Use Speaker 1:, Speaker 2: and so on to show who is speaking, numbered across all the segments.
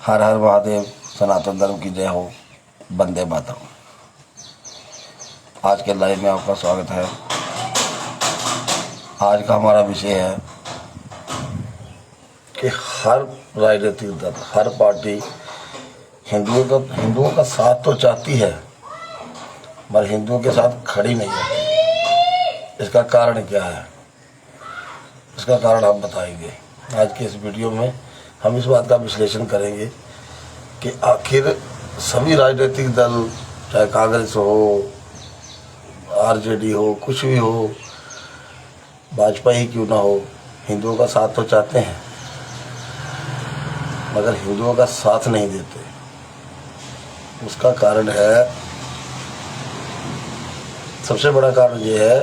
Speaker 1: हर हर महादेव, सनातन धर्म की जय हो, वंदे मातरम। आज के लाइव में आपका स्वागत है। आज का हमारा विषय है कि हर राजनीतिक दल, हर पार्टी हिंदुओं का साथ तो चाहती है मगर हिंदुओं के साथ खड़ी नहीं होती। इसका कारण क्या है? इसका कारण हम बताएंगे आज के इस वीडियो में। हम इस बात का विश्लेषण करेंगे कि आखिर सभी राजनीतिक दल, चाहे कांग्रेस हो, आरजेडी हो, कुछ भी हो, भाजपा ही क्यों ना हो, हिंदुओं का साथ तो चाहते हैं मगर हिंदुओं का साथ नहीं देते। उसका कारण है, सबसे बड़ा कारण ये है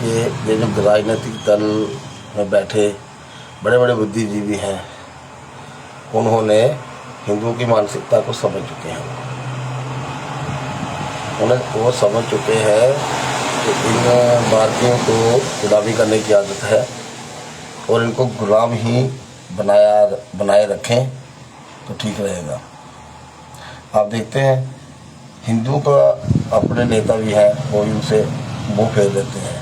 Speaker 1: कि ये जो राजनीतिक दल में बैठे बड़े बड़े बुद्धिजीवी हैं, उन्होंने हिंदुओं की मानसिकता को समझ चुके हैं। उन्हें वो समझ चुके हैं कि इन भारतीयों को गुलामी करने की आदत है और इनको गुलाम ही बनाए रखें तो ठीक रहेगा। आप देखते हैं हिंदुओं का अपने नेता भी हैं, वो भी उनसे मुँह फेर लेते हैं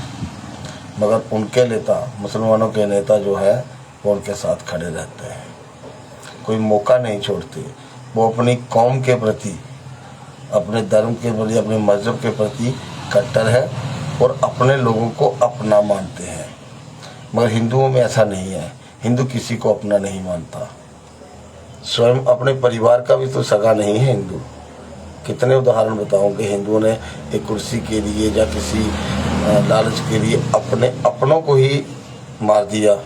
Speaker 1: मगर उनके नेता, मुसलमानों के नेता जो है वो उनके साथ खड़े रहते हैं, कोई मौका नहीं छोड़ते। वो अपनी कौम के प्रति, अपने धर्म के प्रति, अपने मजहब के प्रति कट्टर है और अपने लोगों को अपना मानते हैं। मगर हिंदुओं में ऐसा नहीं है। हिंदू किसी को अपना नहीं मानता, स्वयं अपने परिवार का भी तो सगा नहीं है हिंदू। कितने उदाहरण बताऊं कि हिंदुओं ने एक कुर्सी के लिए या किसी लालच के लिए अपनों को ही मार दिया।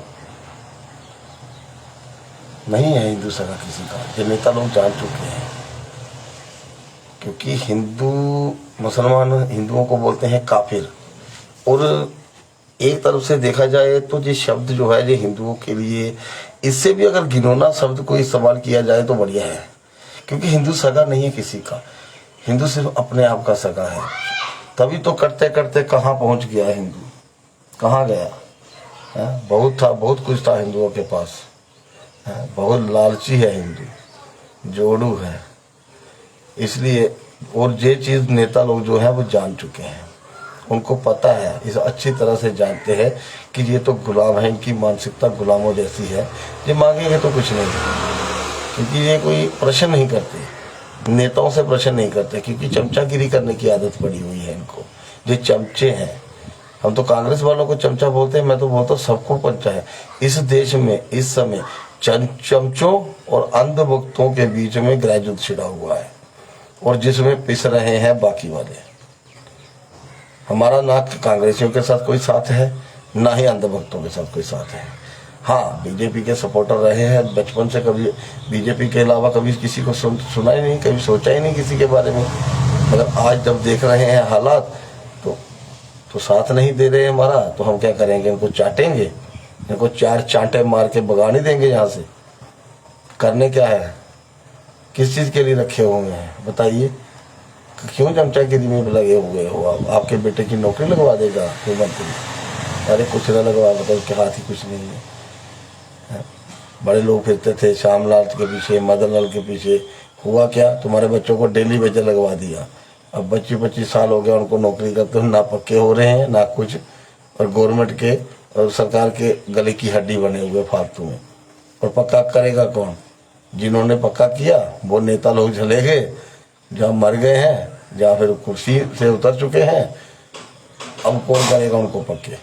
Speaker 1: नहीं है हिंदू सगा किसी का, ये नेता लोग जान चुके हैं। क्योंकि मुसलमान हिंदुओं को बोलते हैं काफिर, और एक तरफ से देखा जाए तो ये शब्द जो है ये हिंदुओं के लिए, इससे भी अगर घिनौना शब्द को इस्तेमाल किया जाए तो बढ़िया है। क्योंकि हिंदू सगा नहीं है किसी का, हिंदू सिर्फ अपने आप का सगा है। तभी तो करते करते कहाँ पहुंच गया हिंदू, कहाँ गया है? बहुत कुछ था हिंदुओं के पास, बहुत लालची है हिंदू, जोड़ू है। इसलिए और ये चीज़ नेता लोग जो है वो जान चुके हैं, उनको पता है, इस अच्छी तरह से जानते हैं कि ये तो गुलाम है, इनकी मानसिकता गुलामों जैसी है। ये मांगेंगे तो कुछ नहीं, क्योंकि ये कोई प्रश्न नहीं करते, नेताओं से प्रश्न नहीं करते, क्योंकि चमचागिरी करने की आदत पड़ी हुई है इनको। ये चमचे हैं। हम तो कांग्रेस वालों को चमचा बोलते हैं, मैं तो बोलता हूँ सबको पंचा है। इस देश में इस समय चमचों और अंधभक्तों के बीच में ग्रेजुएट छिड़ा हुआ है और जिसमें पिस रहे हैं बाकी वाले। हमारा ना कांग्रेसियों के साथ कोई साथ है, ना ही अंधभक्तों के साथ कोई साथ है। हाँ, बीजेपी के सपोर्टर रहे हैं बचपन से, कभी बीजेपी के अलावा कभी किसी को सुना ही नहीं, कभी सोचा ही नहीं किसी के बारे में। मगर आज जब देख रहे हैं हालात तो साथ नहीं दे रहे हमारा, तो हम क्या करेंगे? इनको चाटेंगे, इनको 4 चांटे मार के भगा नहीं देंगे यहाँ से। करने क्या है? किस चीज़ के लिए रखे हुए हैं बताइए? क्यों चमचागिरी में लगे हुए हो आप? आपके बेटे की नौकरी लगवा देगा कोई मंत्री? अरे कुछ ना लगवा, मतलब उसके हाथ ही कुछ नहीं है। बड़े लोग फिरते थे श्यामलाल के पीछे, मदन लाल के पीछे। हुआ क्या? तुम्हारे बच्चों को डेली वेजर लगवा दिया। अब 25-25 साल हो गया उनको नौकरी करते हुए, ना पक्के हो रहे हैं ना कुछ, और गवर्नमेंट के और सरकार के गले की हड्डी बने हुए फालतू में। और पक्का करेगा कौन? जिन्होंने पक्का किया वो नेता लोग चले गए, जहाँ मर गए हैं, जहाँ फिर कुर्सी से उतर चुके हैं। अब कौन करेगा उनको पक्के?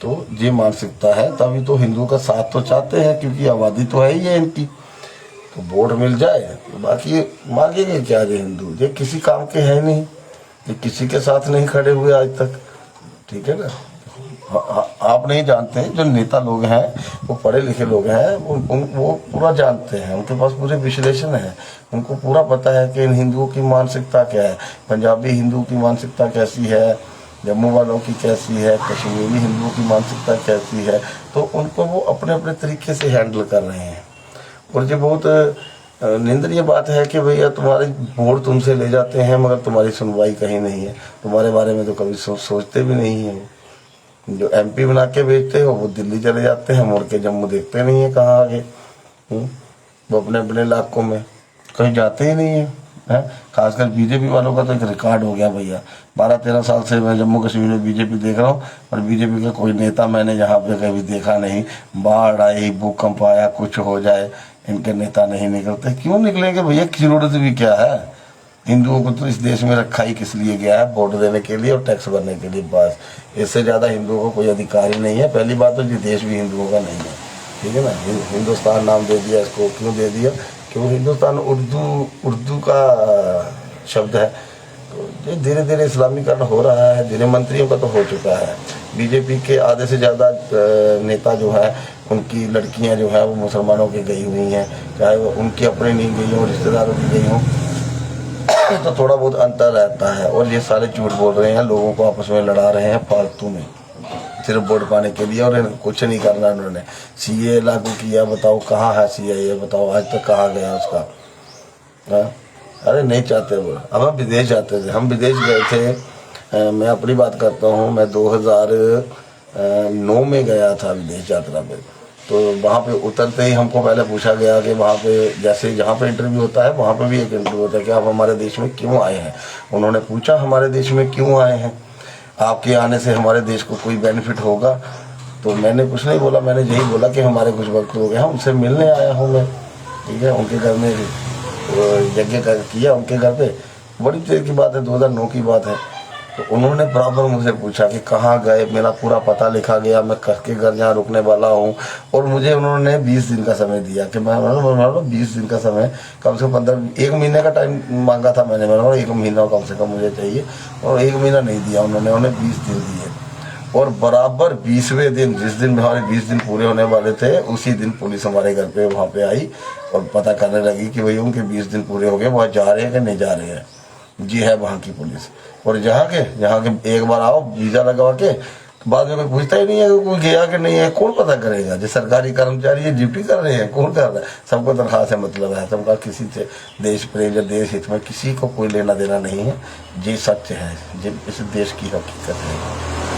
Speaker 1: तो ये मानसिकता है। तभी तो हिंदुओं का साथ तो चाहते हैं, क्योंकि आबादी तो है ही है इनकी। तो वोट मिल जाए तो बाकी मांगेंगे क्या? ये हिंदू ये किसी काम के है नहीं, ये किसी के साथ नहीं खड़े हुए आज तक। ठीक है ना? आप नहीं जानते, जो नेता लोग हैं वो पढ़े लिखे लोग हैं, वो पूरा जानते हैं, उनके पास पूरे विश्लेषण है, उनको पूरा पता है कि इन हिंदुओं की मानसिकता क्या है, पंजाबी हिंदुओं की मानसिकता कैसी है, जम्मू वालों की कैसी है, कश्मीरी हिंदुओं की मानसिकता कैसी है। तो उनको वो अपने अपने तरीके से हैंडल कर रहे हैं। और ये बहुत निंदनीय बात है कि भैया तुम्हारे वोट तुमसे ले जाते हैं मगर तुम्हारी सुनवाई कहीं नहीं है, तुम्हारे बारे में तो कभी सोचते भी नहीं है। जो एमपी बना के भेजते हो वो दिल्ली चले जाते हैं, मुड़ के जम्मू देखते नहीं है कहाँ आगे। वो अपने अपने इलाकों में कहीं जाते ही नहीं है। खासकर बीजेपी वालों का तो एक रिकॉर्ड हो गया भैया। 12-13 साल से मैं जम्मू कश्मीर में बीजेपी देख रहा हूँ, और बीजेपी का कोई नेता मैंने यहाँ पे कभी देखा नहीं। बाढ़ आई, भूकंप आया, कुछ हो जाए, इनके नेता नहीं निकलते। क्यों निकलेंगे भैया? जरूरत भी क्या है? हिंदुओं को तो इस देश में रखा ही किस लिए गया है? वोट देने के लिए और टैक्स भरने के लिए, बस। इससे ज्यादा हिंदुओं को कोई अधिकार ही नहीं है। पहली बात तो ये देश भी हिंदुओं का नहीं है, ठीक है ना। हिंदुस्तान नाम दे दिया इसको, क्यों दे दिया? क्यों? हिंदुस्तान उर्दू का शब्द है। तो ये धीरे धीरे इस्लामीकरण हो रहा है, धीरे मंत्रियों का तो हो चुका है। बीजेपी के आधे से ज़्यादा नेता जो है, उनकी लड़कियां जो है वो मुसलमानों की गई हुई हैं, चाहे वो उनकी अपनी नहीं गई हों, रिश्तेदारों की गई हों, तो थोड़ा बहुत अंतर रहता है। और ये सारे झूठ बोल रहे हैं, लोगों को आपस में लड़ा रहे हैं फालतू में, सिर्फ वोट पाने के लिए। और कुछ नहीं करना उन्होंने। सीए लागू किया, बताओ कहाँ है सीए? ये बताओ आज तक कहाँ गया उसका? अरे नहीं चाहते वो। अब हम विदेश जाते थे, हम विदेश गए थे। मैं अपनी बात करता हूँ, मैं 2009 में गया था विदेश यात्रा पे। तो वहाँ पे उतरते ही हमको पहले पूछा गया कि वहाँ पे जैसे जहाँ पे इंटरव्यू होता है वहाँ पे भी एक इंटरव्यू होता है कि आप हमारे देश में क्यों आए हैं। उन्होंने पूछा हमारे देश में क्यों आए हैं, आपके आने से हमारे देश को कोई बेनिफिट होगा? तो मैंने कुछ नहीं बोला, मैंने यही बोला कि हमारे कुछ वक्त हो गए हैं, उनसे मिलने आया हूँ मैं, ठीक है। उनके घर में यज्ञ किया, उनके घर पे। बड़ी देर की बात है, 2009 की बात है। तो उन्होंने बराबर मुझसे पूछा कि कहाँ गए, मेरा पूरा पता लिखा गया, मैं के घर जहाँ रुकने वाला हूँ। और मुझे उन्होंने 20 दिन का समय दिया कि मैं 20 दिन का समय, कम से कम 1 महीने का टाइम मांगा था मैंने। मैंने 1 महीना कम से कम मुझे चाहिए, और 1 महीना नहीं दिया उन्होंने, उन्हें 20 दिन दिए। और बराबर 20वें दिन, जिस दिन हमारे 20 दिन पूरे होने वाले थे, उसी दिन पुलिस हमारे घर पे वहाँ पे आई और पता करने लगी कि भाई उनके 20 दिन पूरे हो गए, वहाँ जा रहे हैं कि नहीं जा रहे हैं। जी है वहाँ की पुलिस। और जहाँ के एक बार आओ वीजा लगवा के, बाद में कोई पूछता ही नहीं है कि कोई गया कि नहीं है। कौन पता करेगा? जो सरकारी कर्मचारी है, ड्यूटी कर रहे हैं, कौन कर रहा है? सबको तनख्वाह से मतलब है, सबका किसी से देश प्रेम या देश हित में किसी को कोई लेना देना नहीं है। ये सत्य है, ये इस देश की हकीकत है,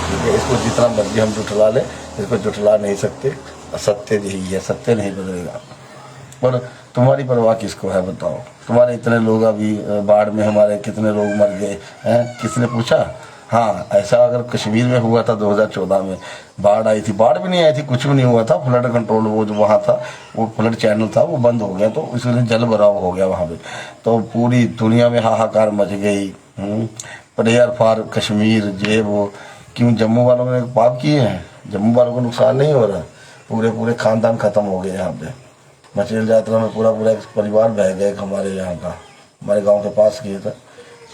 Speaker 1: ठीक है। इसको जितना मर्जी हम जुटला लें, इसको जुटला नहीं सकते। सत्य यही है, सत्य नहीं बदलेगा। और तुम्हारी परवाह किसको है बताओ? तुम्हारे इतने लोग अभी बाढ़ में हमारे कितने लोग मर गए हैं, किसने पूछा? हाँ, ऐसा अगर कश्मीर में हुआ था 2014 में, बाढ़ आई थी, बाढ़ भी नहीं आई थी, कुछ भी नहीं हुआ था। फ्लड कंट्रोल वो जो वहाँ था, वो फ्लड चैनल था, वो बंद हो गया, तो इसलिए जल भराव हो गया वहाँ पे। तो पूरी दुनिया में हाहाकार मच गई। प्रेयर फॉर कश्मीर, जे वो। क्यों? जम्मू वालों ने पाप किए हैं? जम्मू वालों को नुकसान नहीं हो रहा? पूरे खानदान खत्म हो गए यहाँ पे। मचेल यात्रा में पूरा एक परिवार बह गया हमारे यहाँ का, हमारे गांव के पास किए थे।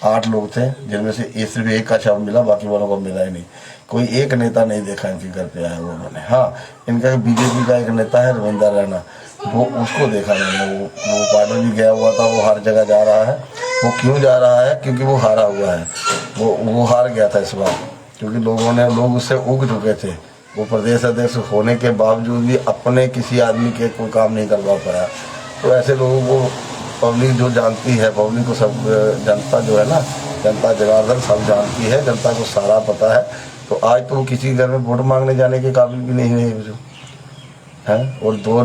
Speaker 1: 8 लोग थे, जिनमें से सिर्फ एक का शव मिला, बाकी वालों को मिला ही नहीं। कोई एक नेता नहीं देखा इनके घर पे आया वो मैंने। हाँ, इनका बीजेपी का एक नेता है रविंद्र रैना, वो उसको देखा मैंने। वो पार्टी भी गया हुआ था, वो हर जगह जा रहा है। वो क्यों जा रहा है? क्योंकि वो हारा हुआ है। वो हार गया था इस बार, क्योंकि लोग उससे उग चुके थे। वो प्रदेश अध्यक्ष होने के बावजूद भी अपने किसी आदमी के कोई काम नहीं करवा पाया। तो ऐसे लोगों को पब्लिक जो जानती है, पब्लिक को सब, जनता जो है ना, जनता जनार्दन सब जानती है, जनता को सारा पता है। तो आज तो किसी घर में वोट मांगने जाने के काबिल भी नहीं है। और 2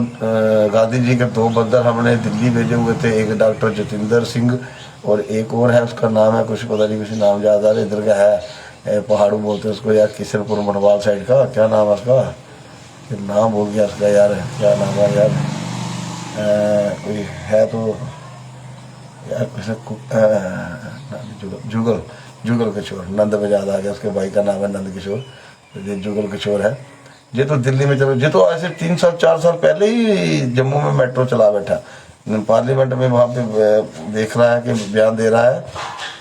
Speaker 1: गांधी जी के 2 बंदर हमने दिल्ली भेजे हुए थे, एक डॉक्टर जतिंदर सिंह और एक और है, उसका नाम है कुछ पता नहीं, कुछ नाम याद आ रहा, इधर का है, पहाड़ू बोलते हैं उसको यार, किशनपुर मनवाल साइड का, क्या नाम है उसका? नाम भूल गया उसका यार, क्या नाम है यार? कोई है तो यार, जुगल किशोर, नंद में याद आ गया, उसके भाई का नाम है नंद किशोर, जुगल किशोर है। ये तो दिल्ली में चलो, ये तो ऐसे 3 साल 4 साल पहले ही जम्मू में मेट्रो चला बैठा। पार्लियामेंट में वहाँ पे देख रहा है कि बयान दे रहा है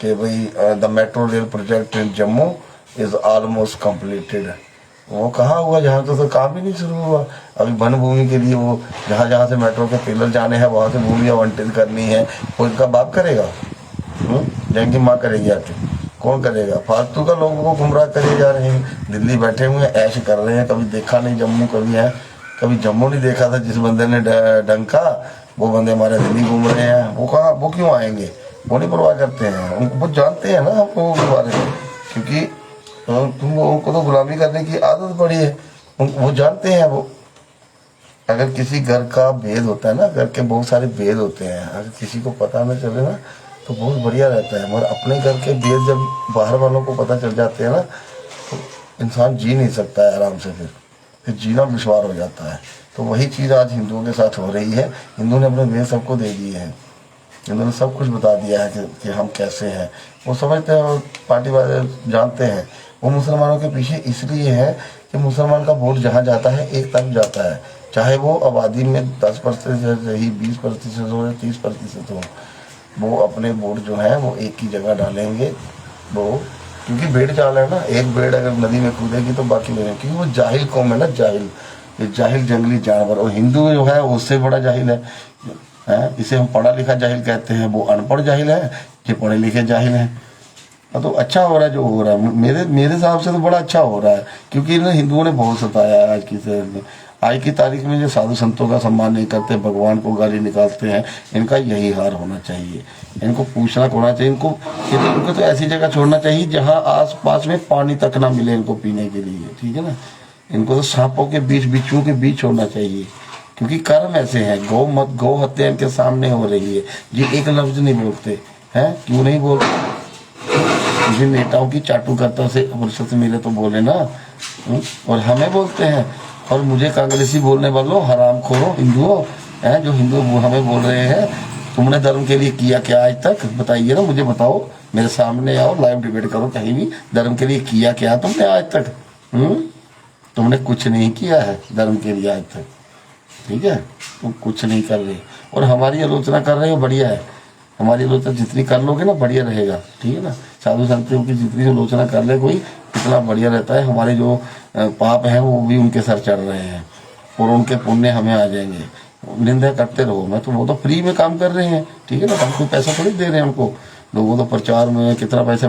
Speaker 1: कि भाई the metro rail project in Jammu is almost completed. वो कहाँ हुआ? जहाँ तो काम ही नहीं शुरू हुआ। अभी वन भूमि के लिए वो जहाँ से मेट्रो के पिलर जाने हैं, वहाँ से भूमि आवंटित करनी है, वो इनका बाप करेगा? जैन की माँ करेगी आके? कौन करेगा? फालतू का लोगों को गुमराह करे जा रहे हैं। दिल्ली बैठे हुए ऐश कर रहे हैं, कभी देखा नहीं जम्मू, कभी जम्मू नहीं देखा था। जिस बंदे ने डंका, वो बंदे हमारे दिल्ली घूम रहे हैं। वो कहाँ, वो क्यों आएंगे? वो नहीं परवाह करते हैं, उनको वो जानते हैं ना हम लोगों के बारे में, क्योंकि तुम लोगों को तो गुलामी करने की आदत पड़ी है। वो जानते हैं, वो अगर किसी घर का भेद होता है ना, घर के बहुत सारे भेद होते हैं, अगर किसी को पता न चले ना तो बहुत बढ़िया रहता है, मगर अपने घर के भेद जब बाहर वालों को पता चल जाते हैं ना तो इंसान जी नहीं सकता है आराम से, फिर जीना दुश्वार हो जाता है। तो वही चीज़ आज हिंदुओं के साथ हो रही है। हिंदू ने अपने भेद सबको दे दिए हैं, हिंदू ने सब कुछ बता दिया है कि हम कैसे हैं। वो समझते हैं और पार्टी वाले जानते हैं। वो मुसलमानों के पीछे इसलिए है कि मुसलमान का वोट जहाँ जाता है एक तरफ जाता है, चाहे वो आबादी में 10% ही 20% हो या 30% हो, वो अपने वोट जो है वो एक ही जगह डालेंगे। वो क्योंकि भेड़ चाल है ना, एक भेड़ अगर नदी में कूदेगी तो बाकी नहीं, क्योंकि वो जाहिल कौम है ना, जाहिल, ये जाहिल जंगली जानवर। और हिंदू जो है उससे बड़ा जाहिल है, इसे हम पढ़ा लिखा जाहिल कहते हैं, वो अनपढ़ जाहिल है, ये पढ़े लिखे जाहिल हैं। तो अच्छा हो रहा है जो हो रहा है, मेरे हिसाब से तो बड़ा अच्छा हो रहा है, क्योंकि इन हिंदुओं ने बहुत सताया है। आज की तारीख में जो साधु संतों का सम्मान नहीं करते, भगवान को गाली निकालते हैं, इनका यही हार होना चाहिए। इनको पूछना होना चाहिए, इनको तो ऐसी जगह छोड़ना चाहिए जहाँ आस पास में पानी तक ना मिले इनको पीने के लिए, ठीक है ना। इनको तो सांपों के बीच, बिच्छुओं के बीच छोड़ना चाहिए, क्योंकि कर्म ऐसे हैं। गौ हत्या इनके सामने हो रही है, ये एक लफ्ज नहीं बोलते हैं। क्यों नहीं बोलते? जिन नेताओं की चाटुकर्ता से फुर्सत मिले तो बोले ना, और हमें बोलते हैं। और मुझे कांग्रेसी बोलने वालों, हरामखोरों, हिंदुओं हैं जो हिंदू हमें बोल रहे हैं, तुमने धर्म के लिए किया क्या आज तक? बताइए ना, मुझे बताओ, मेरे सामने आओ, लाइव डिबेट करो कहीं भी। धर्म के लिए किया क्या तुमने आज तक? तुमने कुछ नहीं किया है धर्म के लिए आज तक, ठीक है। तुम कुछ नहीं कर रहे और हमारी आलोचना कर रहे हो, बढ़िया है। हमारी आलोचना जितनी कर लोगे ना बढ़िया रहेगा, ठीक है ना। साधु संतों की जितनी आलोचना कर ले कोई, इतना बढ़िया रहता है। हमारे जो पाप हैं वो भी उनके सर चढ़ रहे हैं और उनके पुण्य हमें आ जाएंगे। निंदा करते रहो, मैं तो वो तो फ्री में काम कर रहे हैं, ठीक है ना। हम कोई पैसा थोड़ी दे रहे हैं उनको। लोगों तो प्रचार में कितना पैसा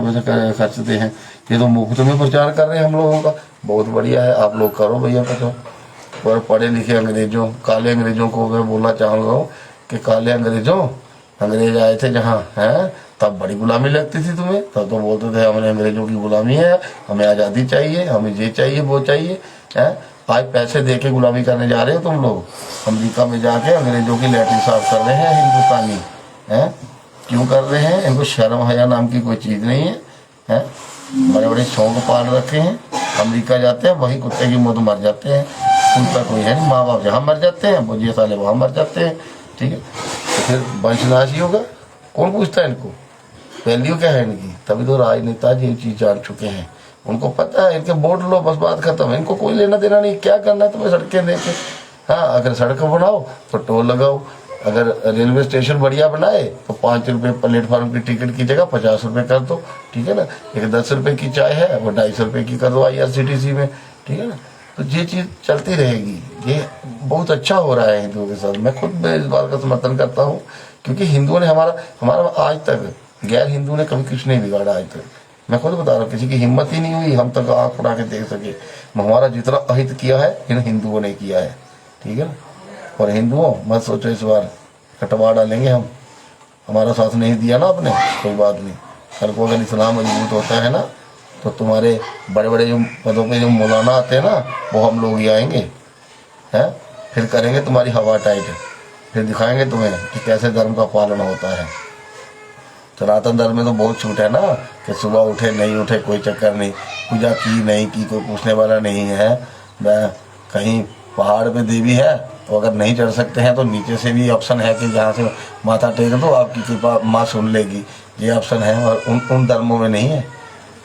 Speaker 1: खर्चते हैं, ये तो मुफ्त में प्रचार कर रहे हैं हम लोगों का। बहुत बढ़िया है, आप लोग करो भैया प्रचार। और पढ़े लिखे अंग्रेजों, काले अंग्रेजों को मैं बोलना चाहूँगा कि काले अंग्रेजों, अंग्रेज आए थे जहाँ हैं तब बड़ी गुलामी लगती थी तुम्हें, तब तो बोलते थे हमने अंग्रेजों की गुलामी है, हमें आज़ादी चाहिए, हमें ये चाहिए वो चाहिए, हैं। आज पैसे दे के गुलामी करने जा रहे हो तुम लोग। अमेरिका में जाके अंग्रेजों की लैट्रिन साफ कर रहे हैं हिंदुस्तानी, हैं। क्यों कर रहे हैं? इनको शर्म हया नाम की कोई चीज़ नहीं है, हैं। बड़े बड़े शौक पाल रखे हैं। अमेरिका जाते हैं वही कुत्ते की मौत मर जाते हैं, उनका कोई है नहीं। माँ बाप जहाँ मर जाते हैं वो ये साले वहाँ मर जाते हैं, ठीक है। तो फिर वंशनाश ही होगा, कौन पूछता है इनको? वैल्यू क्या है इनकी? तभी तो राजनेता ये चीज जान चुके हैं, उनको पता है। इनके वोट लो बस, बात खत्म है। इनको कोई लेना देना नहीं, क्या करना है तुम्हें सड़कें देके। हाँ, अगर सड़क बनाओ तो टोल लगाओ, अगर रेलवे स्टेशन बढ़िया बनाए तो 5 रुपये प्लेटफॉर्म की टिकट की जगह 50 रुपये कर दो, ठीक है ना। एक 10 रुपये की चाय है वो 250 रुपये की कर दो IRCTC में, ठीक है ना। तो ये चीज़ चलती रहेगी। ये बहुत अच्छा हो रहा है हिंदुओं के साथ। मैं खुद इस बात का समर्थन करता हूँ, क्योंकि हिंदुओं ने हमारा आज तक, गैर हिंदू ने कभी कुछ नहीं बिगाड़ा आज तक। मैं खुद बता रहा हूँ, किसी की हिम्मत ही नहीं हुई हम तक आँख उड़ा के देख सके। हमारा जितना अहित किया है इन हिंदुओं ने किया है, ठीक है ना। और हिंदुओं मत सोचो इस बार कटवा डालेंगे हम, हमारा साथ नहीं दिया ना आपने, कोई बात नहीं। कल को अगर इस्लाम मजबूत होता है ना तो तुम्हारे बड़े बड़े जो पदों पे जो मौलाना आते हैं ना वो हम लोग ही आएंगे, हैं। फिर करेंगे तुम्हारी हवा टाइट, फिर दिखाएंगे तुम्हें कि कैसे धर्म का पालन होता है। सनातन धर्म में तो बहुत छूट है ना, कि सुबह उठे नहीं उठे कोई चक्कर नहीं, पूजा की नहीं की कोई पूछने वाला नहीं है। कहीं पहाड़ पे देवी है तो अगर नहीं चढ़ सकते हैं तो नीचे से भी ऑप्शन है कि जहाँ से माथा टेक दो, आपकी कृपा माँ सुन लेगी, ये ऑप्शन है। और उन धर्मों में नहीं है।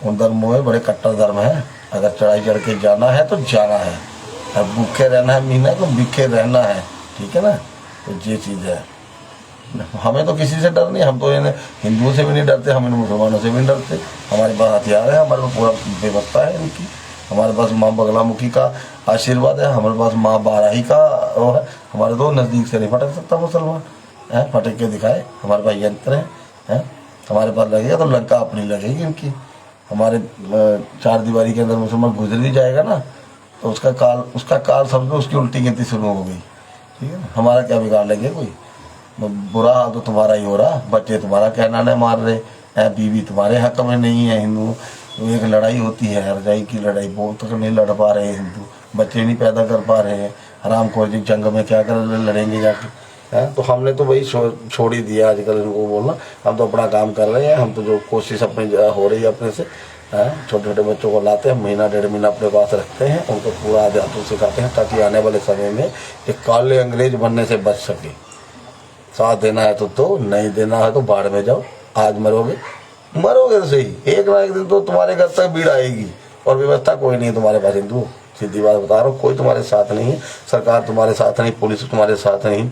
Speaker 1: उन धर्मों में बड़े कट्टर धर्म है, अगर चढ़ाई चढ़ के जाना है तो जाना है, अब भूखे रहना है महीना तो भूखे रहना है, ठीक है ना। तो ये चीज़ है। हमें तो किसी से डर नहीं, हम तो हिंदुओं से भी नहीं डरते, हम इन मुसलमानों से भी नहीं डरते। हमारे पास हथियार है, हमारे पास पूरा व्यवस्था है इनकी, हमारे पास माँ बगलामुखी का आशीर्वाद है, हमारे पास माँ बाराही का वो है। हमारे तो नज़दीक से नहीं फटक सकता मुसलमान, है फटक के दिखाए। हमारे पास यंत्र है, हमारे पास लगेगा तो लंका अपनी लगेगी इनकी। हमारे 4 दीवारी के अंदर मुसलमान गुजर भी जाएगा ना तो उसका काल समझो उसकी उल्टी गिनती शुरू हो गई, ठीक है ना। हमारा क्या बिगाड़ लगे कोई? बुरा हाल तो तुम्हारा ही हो रहा, बच्चे तुम्हारा कहना नहीं मार रहे हैं, बीवी तुम्हारे हक में नहीं है। हिंदू तो एक लड़ाई होती है, हरजाई की लड़ाई, वो तो नहीं लड़ पा रहे हैं हिंदू, बच्चे नहीं पैदा कर पा रहे हैं, हरामखोर जी जंग में क्या कर लड़ेंगे जाके। तो हमने तो वही छोड़ ही दिया आजकल इनको बोलना। हम तो अपना काम कर रहे हैं, हम तो जो कोशिश अपनी हो रही है अपने से, छोटे छोटे बच्चों को लाते हैं, महीना 1.5 महीना अपने पास रखते हैं, उनको पूरा अध्यात्म सिखाते हैं ताकि आने वाले समय में एक काले अंग्रेज बनने से बच सके। साथ देना है तो नहीं देना है तो बाढ़ में जाओ। आज मरोगे तो सही, एक ना एक दिन तो तुम्हारे घर तक भीड़ आएगी और व्यवस्था कोई नहीं है तुम्हारे पास। हिंदू सीधी बात बता रहा हूँ, कोई तुम्हारे साथ नहीं है, सरकार तुम्हारे साथ नहीं, पुलिस तुम्हारे साथ नहीं,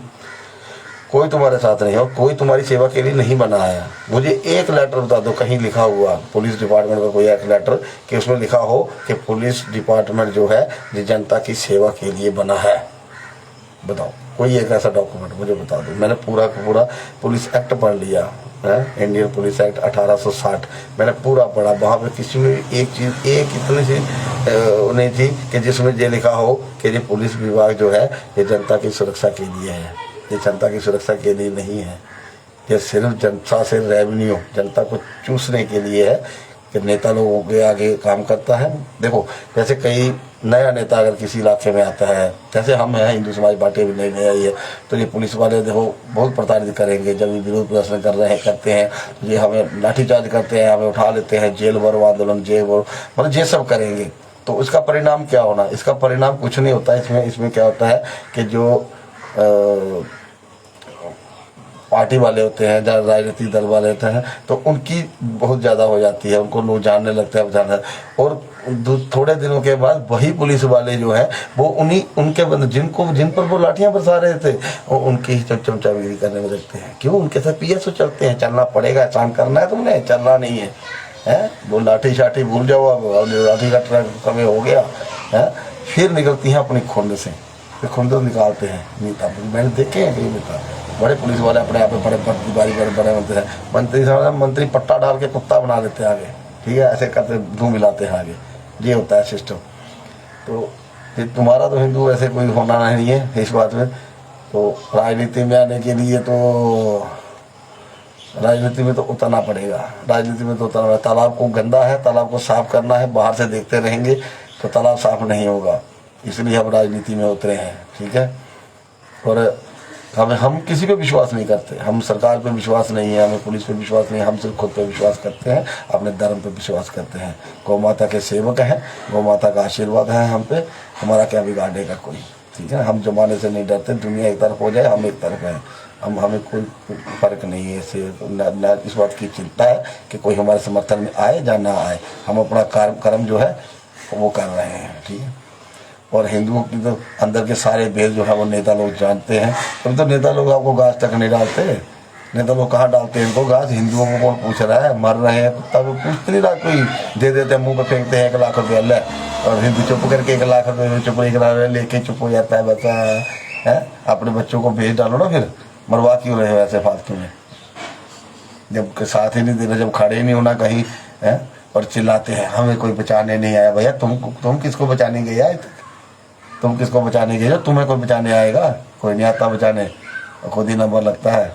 Speaker 1: कोई तुम्हारे साथ नहीं है और कोई तुम्हारी सेवा के लिए नहीं बना है। मुझे एक लेटर बता दो कहीं लिखा हुआ पुलिस डिपार्टमेंट का कोई एक लेटर कि उसमें लिखा हो कि पुलिस डिपार्टमेंट जो है ये जनता की सेवा के लिए बना है। बताओ कोई एक ऐसा डॉक्यूमेंट मुझे बता दो। मैंने पूरा का पूरा पुलिस एक्ट पढ़ लिया है, इंडियन पुलिस एक्ट 1860 मैंने पूरा पढ़ा। वहाँ पे किसी में एक चीज़ एक इतनी सी नहीं थी कि जिसमें ये लिखा हो कि ये पुलिस विभाग जो है ये जनता की सुरक्षा के लिए है। ये जनता की सुरक्षा के लिए नहीं है, ये सिर्फ जनता से रेवेन्यू जनता को चूसने के लिए है कि नेता लोगों के आगे काम करता है। देखो जैसे कई नया नेता अगर किसी इलाके में आता है, जैसे हम हैं हिंदू समाज पार्टी भी नहीं आई है, तो ये पुलिस वाले देखो बहुत प्रताड़ित करेंगे। जब ये विरोध प्रदर्शन करते हैं तो ये हमें लाठीचार्ज करते हैं, हमें उठा लेते हैं, जेल भरो आंदोलन जेल भरो, मतलब ये सब करेंगे। तो उसका परिणाम क्या होना, इसका परिणाम कुछ नहीं होता। इसमें क्या होता है कि जो पार्टी वाले होते हैं, जहाँ राजनीतिक दल वाले होते हैं, तो उनकी बहुत ज़्यादा हो जाती है, उनको लोग जानने लगते हैं और थोड़े दिनों के बाद वही पुलिस वाले जो है वो उनके जिन पर वो लाठियां बरसा रहे थे उनकी ही चमचागिरी करने में लगते हैं। क्यों? उनके साथ पीएसओ चलते हैं, चलना पड़ेगा, काम करना है तुमने, चलना नहीं है, वो लाठी शाठी भूल जाओ, अब लाठी का ट्रक समय हो गया है। फिर निकलती हैं अपनी खुंड से, फिर खुंड निकालते हैं नेता। मैंने देखे हैं कई नेता बड़े पुलिस वाले अपने आप में बड़े बड़े मंत्री पट्टा डाल के कुत्ता बना देते हैं आगे, ठीक है, ऐसे करते धूम मिलाते हैं आगे। ये होता है सिस्टम। तो तुम्हारा तो हिंदू ऐसे कोई होना नहीं है इस बात में। तो राजनीति में आने के लिए तो राजनीति में तो उतरना पड़ेगा, राजनीति में तो उतरना पड़ेगा। तालाब को गंदा है, तालाब को साफ करना है, बाहर से देखते रहेंगे तो तालाब साफ नहीं होगा, इसलिए हम राजनीति में उतरे हैं, ठीक है। और हम किसी पे विश्वास नहीं करते, हम सरकार पे विश्वास नहीं है, हमें पुलिस पे विश्वास नहीं है, हम सिर्फ खुद पे विश्वास करते हैं, अपने धर्म पे विश्वास करते हैं। गौ माता के सेवक हैं, गौ माता का आशीर्वाद है हम पे, हमारा क्या बिगाड़ेगा कोई, ठीक है। हम जमाने से नहीं डरते, दुनिया एक तरफ हो जाए हम एक तरफ हैं, हमें कोई फर्क नहीं है इससे। न इस बात की चिंता है कि कोई हमारे समर्थन में आए या ना आए, हम अपना कर्म जो है वो कर रहे हैं, ठीक है। और हिंदुओं की तो अंदर के सारे भेद जो है वो नेता लोग जानते हैं। तब तो नेता लोग आपको घास तक नहीं डालते, नेता लोग कहाँ डालते हैं इनको घास? हिंदुओं को कौन पूछ रहा है? मर रहे हैं कुत्ता को पूछते नहीं रहा कोई, दे देते हैं मुंह पर फेंकते हैं 1 लाख रुपये ले, और हिंदू चुप करके 1 लाख रुपये 1 लाख रुपये लेके चुप हो जाता है बच्चा है। अपने बच्चों को भेज डालो ना, फिर मरवा क्यों रहे हो ऐसे फालतू में? जब साथ ही नहीं दे रहे, जब खड़े ही नहीं होना कहीं है और चिल्लाते हैं हमें कोई बचाने नहीं आया। भैया तुम किसको बचाने गए आए? तुम किसको बचाने गए? तुम्हें कोई बचाने आएगा? कोई नहीं आता बचाने, खुद ही नंबर लगता है।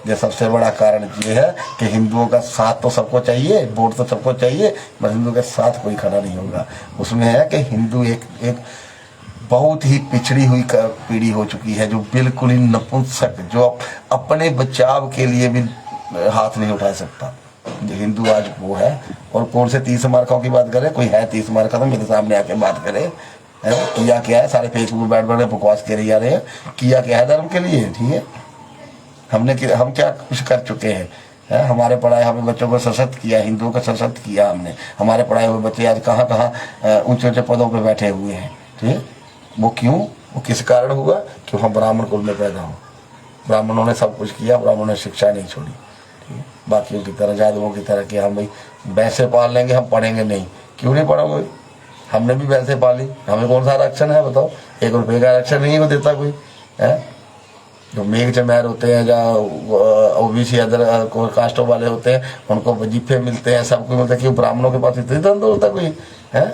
Speaker 1: ये सबसे बड़ा कारण ये है कि हिंदुओं का साथ तो सबको चाहिए, वोट तो सबको चाहिए, मगर हिंदुओं के साथ कोई खड़ा नहीं होगा। उसमें है कि हिंदू एक बहुत ही पिछड़ी हुई पीढ़ी हो चुकी है, जो बिल्कुल ही नपुंसक, जो अपने बचाव के लिए भी हाथ नहीं उठा सकता। हिंदू आज वो है। और कौन से 30 मार्कों की बात करें? कोई है 30 मार्का तो मेरे सामने आके बात करे। किया क्या है? सारे फेसबुक बैठ बकवास कर रही है। किया क्या है धर्म के लिए? ठीक है, हम क्या कुछ कर चुके हैं? हमारे पढ़ाए हमें बच्चों को सशक्त किया, हिंदुओं को सशक्त किया हमने। हमारे पढ़ाए हुए बच्चे आज कहाँ कहाँ ऊंचे ऊंचे पदों पे बैठे हुए हैं, ठीक है। वो क्यों? वो किस कारण हुआ? क्यों हम ब्राह्मण कुल में पैदा हो। ब्राह्मणों ने सब कुछ किया, ब्राह्मणों ने शिक्षा नहीं छोड़ी, ठीक है। बाकियों की तरह, यादवों की तरह कि हम भाई भैंसे पाल लेंगे, हम पढ़ेंगे नहीं। क्यों नहीं पढ़ोगे? हमने भी भैंसे पाली, हमें कौन सा आरक्षण है बताओ? 1 रुपये का आरक्षण नहीं को देता कोई है। जो मेघ चमैर होते हैं, या ओबीसी अदर कास्टों वाले होते हैं, उनको वजीफे मिलते हैं, सब कुछ मिलता है। क्यों ब्राह्मणों के पास इतनी धंधा होता कोई है?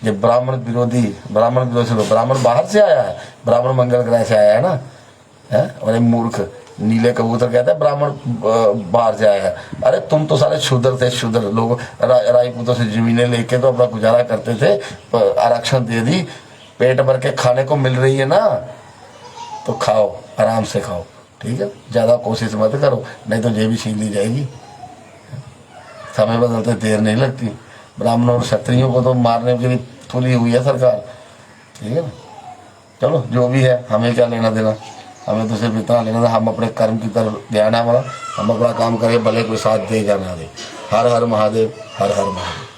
Speaker 1: ये ब्राह्मण विरोधी से ब्राह्मण बाहर से आया है, ब्राह्मण मंगल ग्रह से आया है ना, है। और मूर्ख नीले कबूतर कहता है ब्राह्मण बाहर से आया है। अरे तुम तो सारे शूद्र थे, शूद्र लोग राजपूतों से जमीनें लेके तो अपना गुजारा करते थे, आरक्षण दे दी, पेट भर के खाने को मिल रही है ना, तो खाओ, आराम से खाओ, ठीक है। ज़्यादा कोशिश मत करो, नहीं तो जेबी छीन ली जाएगी। समय बदलते देर नहीं लगती। ब्राह्मणों और क्षत्रियों को तो मारने के लिए तुली हुई है सरकार, ठीक है ना। चलो जो भी है, हमें क्या लेना देना, हमें तो सिर्फ इतना लेना था, हम अपने कर्म की तरफ ध्यान है हमारा, हम अपना काम करें, भले कोई साथ दे या ना दे। हर हर महादेव, हर हर महादेव।